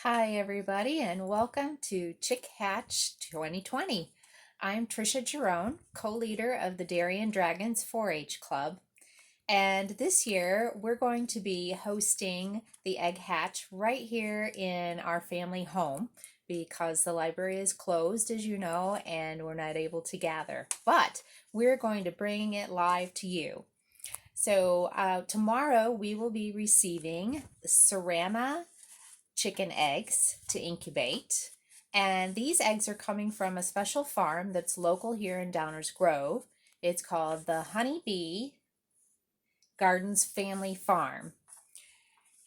Hi, everybody, and welcome to Chick Hatch 2020. I'm Trisha Jerome, co-leader of the Darien Dragons 4-H Club, and this year we're going to be hosting the egg hatch right here in our family home because the library is closed, as you know, and we're not able to gather. But we're going to bring it live to you. So tomorrow we will be receiving Cerama chicken eggs to incubate. And these eggs are coming from a special farm that's local here in Downers Grove. It's called the Honeybee Gardens Family Farm.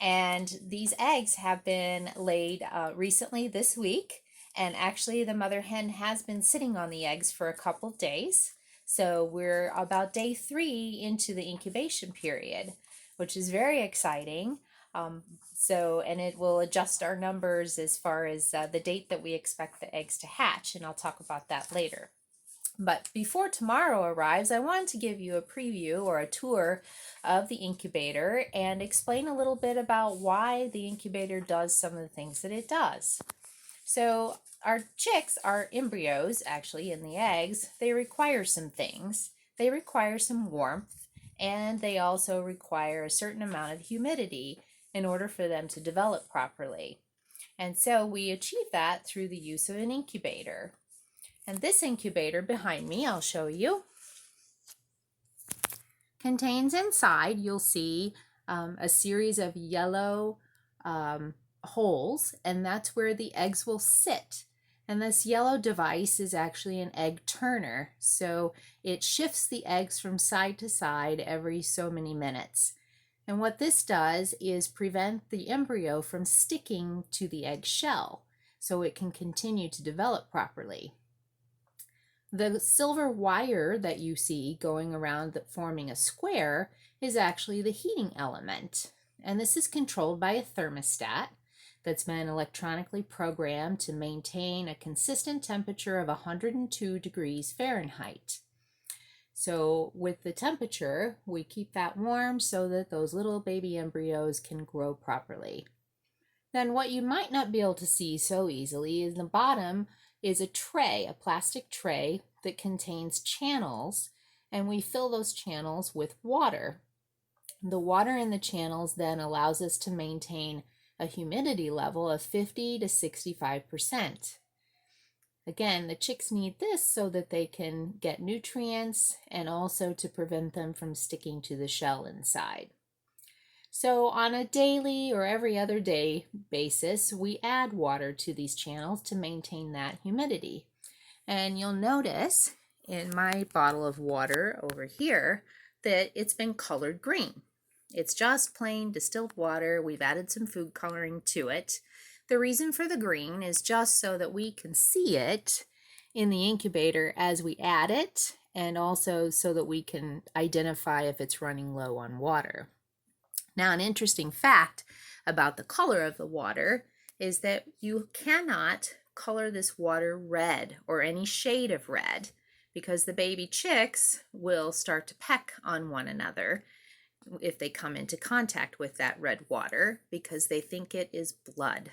And these eggs have been laid recently this week. And actually, the mother hen has been sitting on the eggs for a couple days. So we're about day 3 into the incubation period, which is very exciting. Um, and it will adjust our numbers as far as the date that we expect the eggs to hatch, and I'll talk about that later. But before tomorrow arrives, I wanted to give you a preview or a tour of the incubator and explain a little bit about why the incubator does some of the things that it does. So our chicks, our embryos actually in the eggs, they require some things. They require some warmth, and they also require a certain amount of humidity in order for them to develop properly. And so we achieve that through the use of an incubator. And this incubator behind me, I'll show you, contains inside, you'll see a series of yellow holes, and that's where the eggs will sit. And this yellow device is actually an egg turner, so it shifts the eggs from side to side every so many minutes. And what this does is prevent the embryo from sticking to the egg shell so it can continue to develop properly. The silver wire that you see going around forming a square is actually the heating element. And this is controlled by a thermostat that's been electronically programmed to maintain a consistent temperature of 102 degrees Fahrenheit. So with the temperature, we keep that warm so that those little baby embryos can grow properly. Then what you might not be able to see so easily is the bottom is a tray, a plastic tray that contains channels, and we fill those channels with water. The water in the channels then allows us to maintain a humidity level of 50 to 65%. Again, the chicks need this so that they can get nutrients and also to prevent them from sticking to the shell inside. So on a daily or every other day basis, we add water to these channels to maintain that humidity. And you'll notice in my bottle of water over here that it's been colored green. It's just plain distilled water. We've added some food coloring to it. The reason for the green is just so that we can see it in the incubator as we add it, and also so that we can identify if it's running low on water. Now, an interesting fact about the color of the water is that you cannot color this water red or any shade of red because the baby chicks will start to peck on one another if they come into contact with that red water because they think it is blood.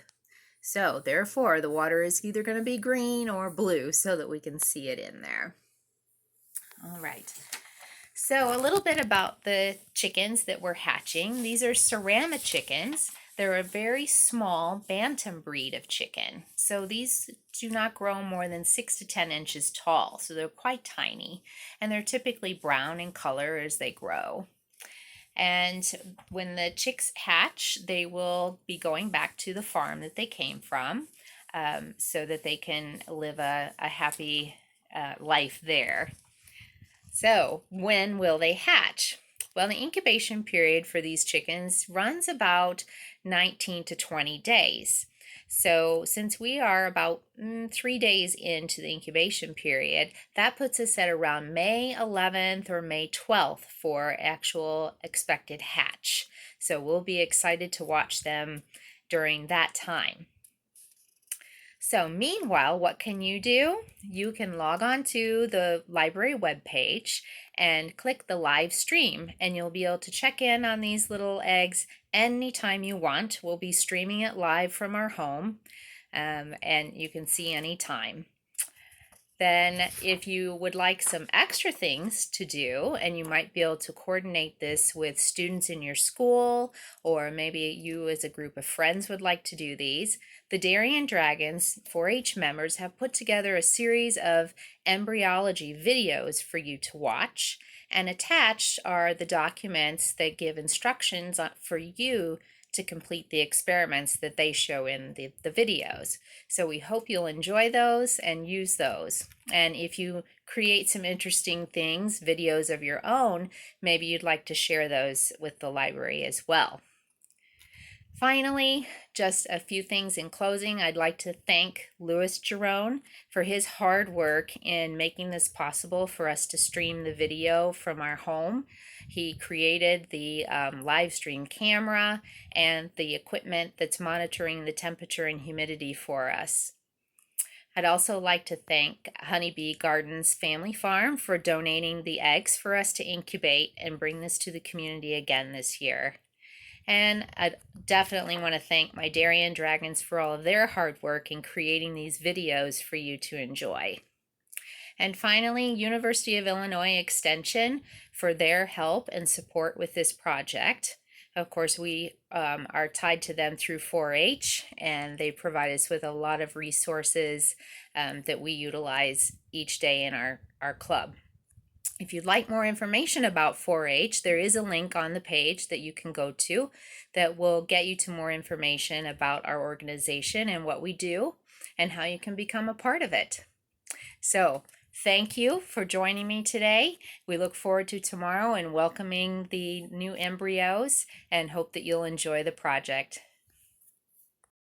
So therefore, the water is either going to be green or blue so that we can see it in there. All right. So a little bit about the chickens that we're hatching. These are Cerama chickens. They're a very small bantam breed of chicken. So these do not grow more than 6 to 10 inches tall. So they're quite tiny. And they're typically brown in color as they grow. And when the chicks hatch, they will be going back to the farm that they came from so that they can live a happy life there. So when will they hatch? Well, the incubation period for these chickens runs about 19 to 20 days. So since we are about 3 days into the incubation period, that puts us at around May 11th or May 12th for actual expected hatch. So we'll be excited to watch them during that time. So meanwhile, what can you do? You can log on to the library webpage and click the live stream, and you'll be able to check in on these little eggs anytime you want. We'll be streaming it live from our home, and you can see anytime. Then if you would like some extra things to do, and you might be able to coordinate this with students in your school, or maybe you as a group of friends would like to do these, the Darien Dragons 4-H members have put together a series of embryology videos for you to watch, and attached are the documents that give instructions for you to complete the experiments that they show in the videos. So we hope you'll enjoy those and use those. And if you create some interesting things, videos of your own, maybe you'd like to share those with the library as well. Finally, just a few things in closing. I'd like to thank Louis Jerome for his hard work in making this possible for us to stream the video from our home. He created the live stream camera and the equipment that's monitoring the temperature and humidity for us. I'd also like to thank Honeybee Gardens Family Farm for donating the eggs for us to incubate and bring this to the community again this year. And I definitely want to thank my Darien Dragons for all of their hard work in creating these videos for you to enjoy. And finally, University of Illinois Extension for their help and support with this project. Of course, we are tied to them through 4-H, and they provide us with a lot of resources that we utilize each day in our club. If you'd like more information about 4-H, there is a link on the page that you can go to that will get you to more information about our organization and what we do and how you can become a part of it. So, thank you for joining me today. We look forward to tomorrow and welcoming the new embryos, and hope that you'll enjoy the project.